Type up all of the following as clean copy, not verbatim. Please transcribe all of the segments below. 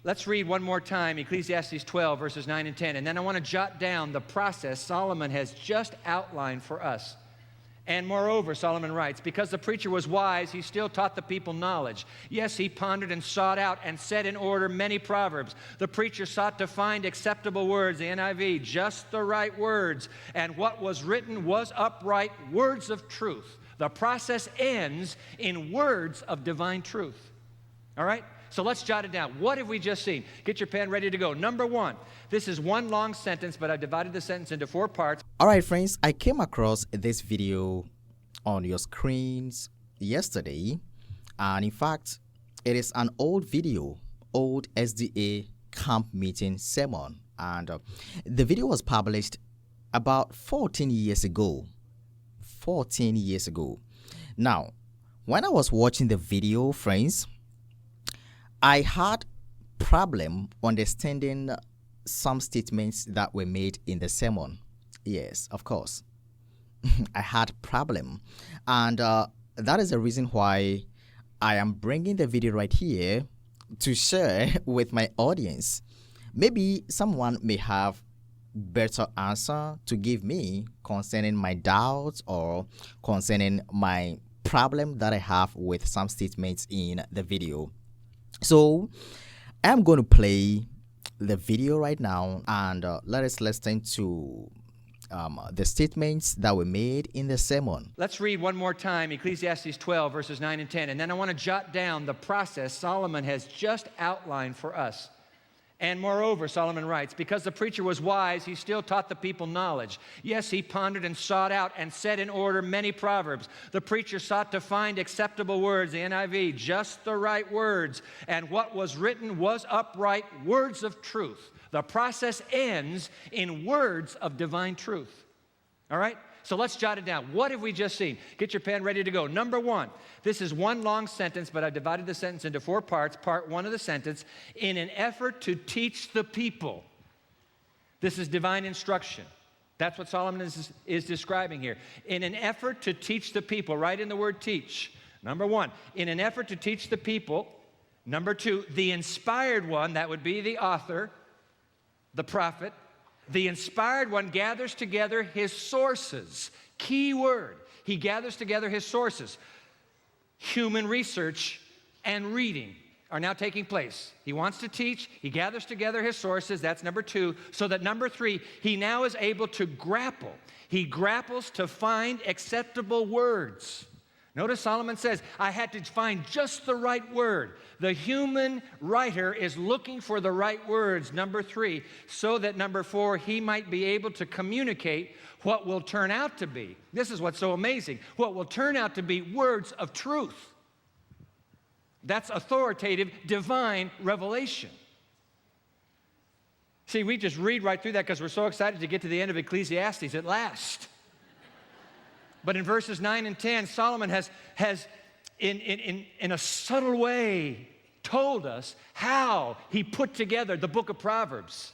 Let's read one more time Ecclesiastes 12, verses 9 and 10. And then I want to jot down the process Solomon has just outlined for us. And moreover, Solomon writes, because the preacher was wise, he still taught the people knowledge. Yes, he pondered and sought out and set in order many proverbs. The preacher sought to find acceptable words, the NIV, just the right words. And what was written was upright, words of truth. The process ends in words of divine truth. All right? So let's jot it down. What have we just seen? Get your pen ready to go. Number one, this is one long sentence, but I've divided the sentence into 4 parts. All right, friends, I came across this video on your screens yesterday. And in fact, it is an old video, old SDA camp meeting sermon. And the video was published about 14 years ago. 14 years ago. Now, when I was watching the video, friends, I had problem understanding some statements that were made in the sermon. Yes, of course. I had problem. And that is the reason why I am bringing the video right here to share with my audience. Maybe someone may have better answer to give me concerning my doubts or concerning my problem that I have with some statements in the video. So I'm going to play the video right now, and let us listen to the statements that were made in the sermon. Let's read one more time Ecclesiastes 12, verses 9 and 10. And then I want to jot down the process Solomon has just outlined for us. And moreover, Solomon writes, because the preacher was wise, he still taught the people knowledge. Yes, he pondered and sought out and set in order many proverbs. The preacher sought to find acceptable words, the NIV, just the right words. And what was written was upright, words of truth. The process ends in words of divine truth. All right? So let's jot it down. What have we just seen? Get your pen ready to go. Number one, this is one long sentence, but I divided the sentence into 4 parts. Part 1 of the sentence, in an effort to teach the people. This is divine instruction. That's what Solomon is describing here. In an effort to teach the people. Write in the word teach. Number 1, in an effort to teach the people. Number 2, the inspired one, that would be the author, the prophet. The inspired one gathers together his sources. Key word. He gathers together his sources. Human research and reading are now taking place. He wants to teach. He gathers together his sources. That's number 2. So that number 3, he now is able to grapple. He grapples to find acceptable words. Notice Solomon says, I had to find just the right word. The human writer is looking for the right words, number 3, so that number 4, he might be able to communicate what will turn out to be. This is what's so amazing. What will turn out to be words of truth. That's authoritative, divine revelation. See, we just read right through that because we're so excited to get to the end of Ecclesiastes at last. But in verses 9 and 10, Solomon has in a subtle way told us how he put together the book of Proverbs.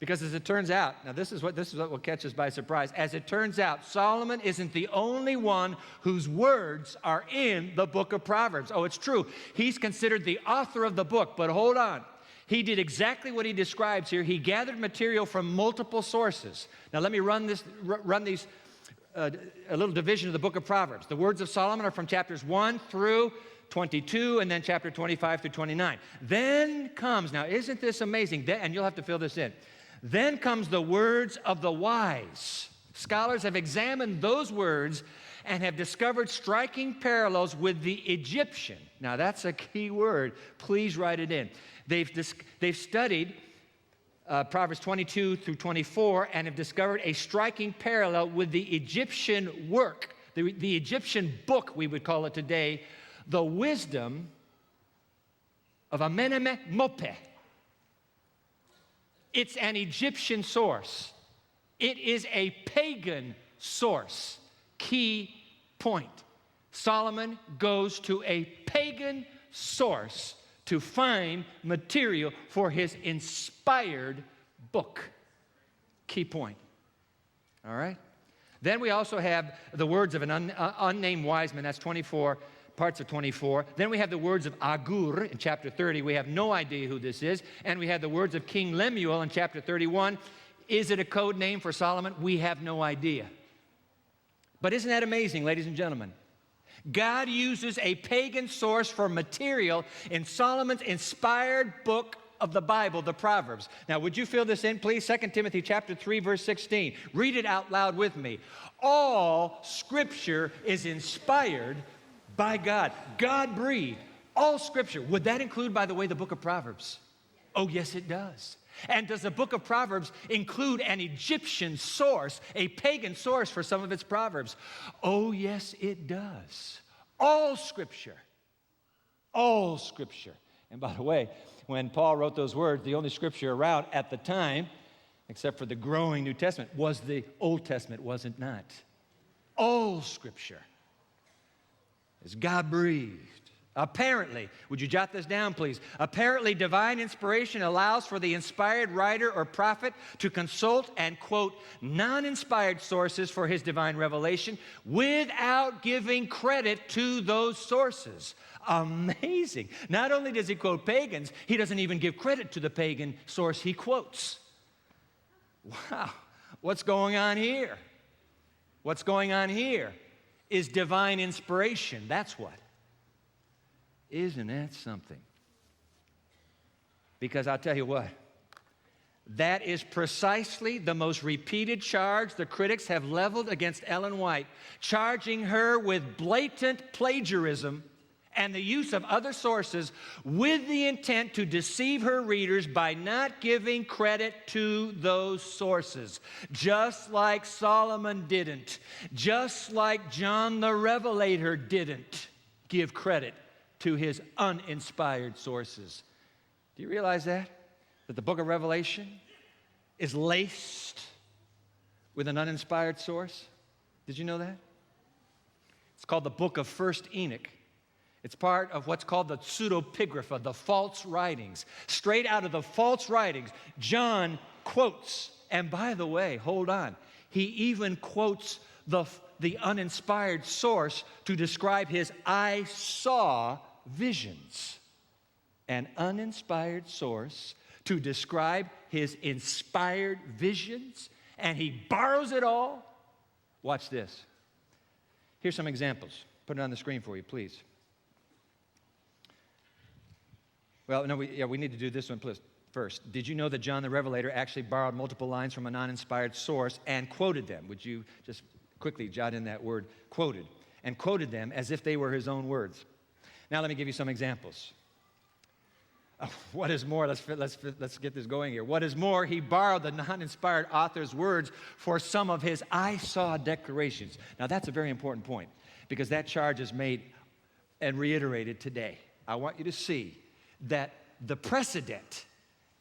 Because as it turns out, now this is what will catch us by surprise. As it turns out, Solomon isn't the only one whose words are in the book of Proverbs. Oh, it's true. He's considered the author of the book, but hold on. He did exactly what he describes here. He gathered material from multiple sources. Now let me run these a little division of the book of Proverbs. The words of Solomon are from chapters 1 through 22, and then chapter 25 through 29. Then comes, now isn't this amazing? And you'll have to fill this in. Then comes the words of the wise. Scholars have examined those words and have discovered striking parallels with the Egyptian. Now that's a key word. Please write it in. They've studied Proverbs 22 through 24 and have discovered a striking parallel with the Egyptian work, the Egyptian book, we would call it today, the wisdom of Amenemhet. It's an Egyptian source. It is a pagan source. Key point. Solomon goes to a pagan source to find material for his inspired book. Key point. All right? Then we also have the words of an unnamed wise man. That's 24, parts of 24. Then we have the words of Agur in chapter 30. We have no idea who this is. And we have the words of King Lemuel in chapter 31. Is it a code name for Solomon? We have no idea. But isn't that amazing, ladies and gentlemen? God uses a pagan source for material in Solomon's inspired book of the Bible, the Proverbs. Now, would you fill this in, please? 2 Timothy chapter 3, verse 16. Read it out loud with me. All Scripture is inspired by God. God breathed. All Scripture. Would that include, by the way, the book of Proverbs? Oh, yes, it does. And does the book of Proverbs include an Egyptian source, a pagan source for some of its Proverbs? Oh, yes, it does. All Scripture. All Scripture. And by the way, when Paul wrote those words, the only Scripture around at the time, except for the growing New Testament, was the Old Testament, was it not? All Scripture is God-breathed. Apparently, would you jot this down, please? Apparently, divine inspiration allows for the inspired writer or prophet to consult and quote non-inspired sources for his divine revelation without giving credit to those sources. Amazing. Not only does he quote pagans, he doesn't even give credit to the pagan source he quotes. Wow. What's going on here? What's going on here is divine inspiration. That's what. Isn't that something? Because I'll tell you what, that is precisely the most repeated charge the critics have leveled against Ellen White, charging her with blatant plagiarism and the use of other sources with the intent to deceive her readers by not giving credit to those sources. Just like Solomon didn't, just like John the Revelator didn't give credit to his uninspired sources. Do you realize that? That the book of Revelation is laced with an uninspired source? Did you know that? It's called the book of 1st Enoch. It's part of what's called the pseudepigrapha, the false writings. Straight out of the false writings, John quotes, and by the way, hold on, he even quotes the uninspired source to describe his I saw visions. An uninspired source to describe his inspired visions, and he borrows it all. Watch this. Here's some examples. Put it on the screen for you, please. Well, no, we need to do this one first. Did you know that John the Revelator actually borrowed multiple lines from a non-inspired source and quoted them? Would you just quickly jot in that word, quoted, and quoted them as if they were his own words? Now let me give you some examples. What is more, let's get this going here. What is more, he borrowed the non-inspired author's words for some of his I saw declarations. Now that's a very important point because that charge is made and reiterated today. I want you to see that the precedent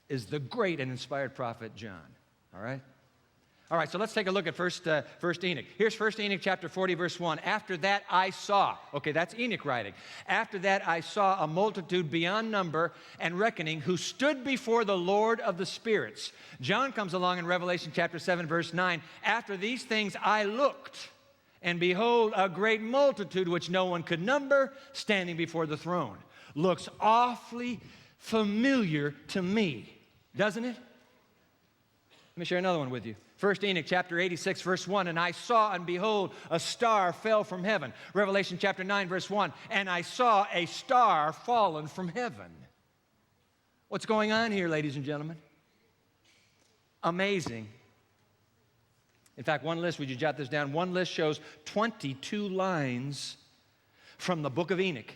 is the great and inspired prophet John. All right? All right, so let's take a look at First Enoch. Here's 1 Enoch chapter 40, verse 1. After that I saw. Okay, that's Enoch writing. After that I saw a multitude beyond number and reckoning who stood before the Lord of the spirits. John comes along in Revelation chapter 7, verse 9. After these things I looked, and behold, a great multitude which no one could number, standing before the throne. Looks awfully familiar to me, doesn't it? Let me share another one with you. 1 Enoch chapter 86, verse 1, and I saw, and behold, a star fell from heaven. Revelation chapter 9, verse 1, and I saw a star fallen from heaven. What's going on here, ladies and gentlemen? Amazing. In fact, one list, would you jot this down? One list shows 22 lines from the book of Enoch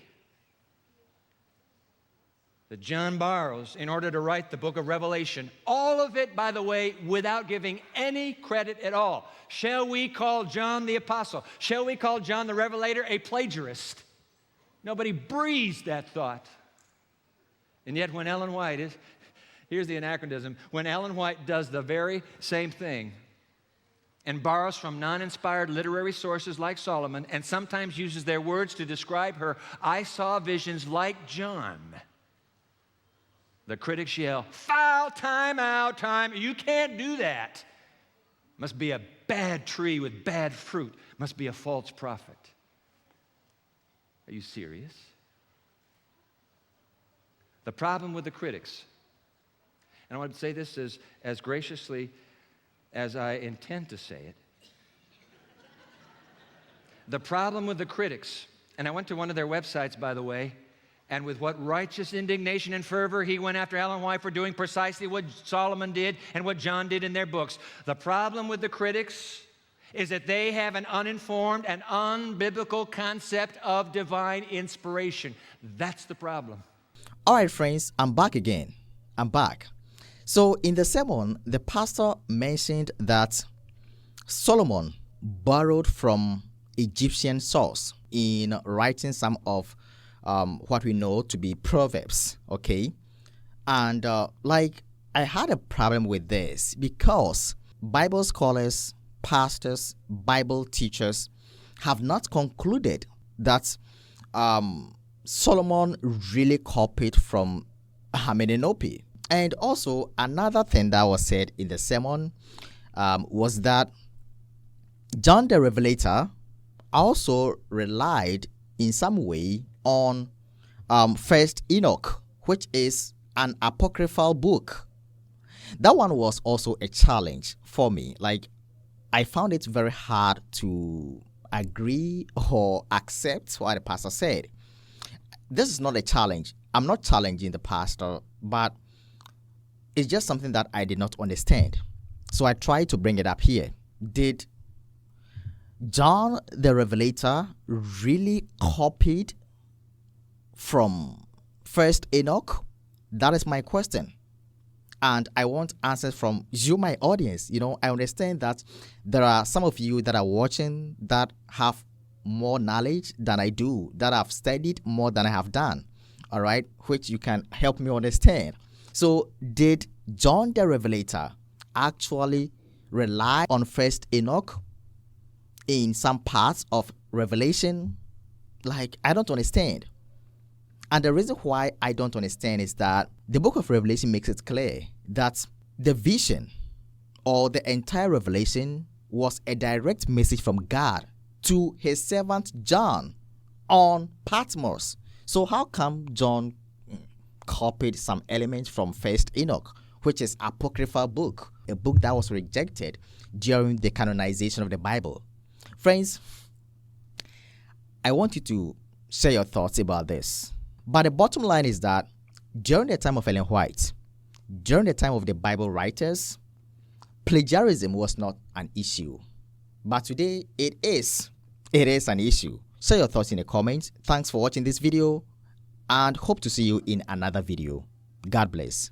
that John borrows in order to write the book of Revelation. All of it, by the way, without giving any credit at all. Shall we call John the apostle? Shall we call John the Revelator a plagiarist? Nobody breathes that thought. And yet when Ellen White here's the anachronism, when Ellen White does the very same thing and borrows from non-inspired literary sources like Solomon and sometimes uses their words to describe her I saw visions like John, the critics yell, foul, time out, time. You can't do that. Must be a bad tree with bad fruit. Must be a false prophet. Are you serious? The problem with the critics, and I want to say this as graciously as I intend to say it. The problem with the critics, and I went to one of their websites, by the way, and with what righteous indignation and fervor he went after Ellen White for doing precisely what Solomon did and what John did in their books. The problem with the critics is that they have an uninformed and unbiblical concept of divine inspiration. That's the problem. All right, friends, I'm back again. I'm back. So in the sermon, the pastor mentioned that Solomon borrowed from Egyptian source in writing some of what we know to be Proverbs, okay? And I had a problem with this because Bible scholars, pastors, Bible teachers have not concluded that Solomon really copied from Enoch. And also another thing that was said in the sermon was that John the Revelator also relied in some way on First Enoch, which is an apocryphal book. That one was also a challenge for me. I found it very hard to agree or accept what the pastor said. This is not a challenge. I'm not challenging the pastor, but it's just something that I did not understand. So I tried to bring it up here. Did John the Revelator really copied from First Enoch? That is my question. And I want answers from you, my audience. I understand that there are some of you that are watching that have more knowledge than I do, that have studied more than I have done, all right, which you can help me understand. So did John the Revelator actually rely on First Enoch in some parts of Revelation? I don't understand. And the reason why I don't understand is that the book of Revelation makes it clear that the vision or the entire Revelation was a direct message from God to his servant John on Patmos. So how come John copied some elements from First Enoch, which is apocryphal book, a book that was rejected during the canonization of the Bible? Friends, I want you to share your thoughts about this. But the bottom line is that during the time of Ellen White, during the time of the Bible writers, plagiarism was not an issue. But today, it is. It is an issue. Share your thoughts in the comments. Thanks for watching this video and hope to see you in another video. God bless.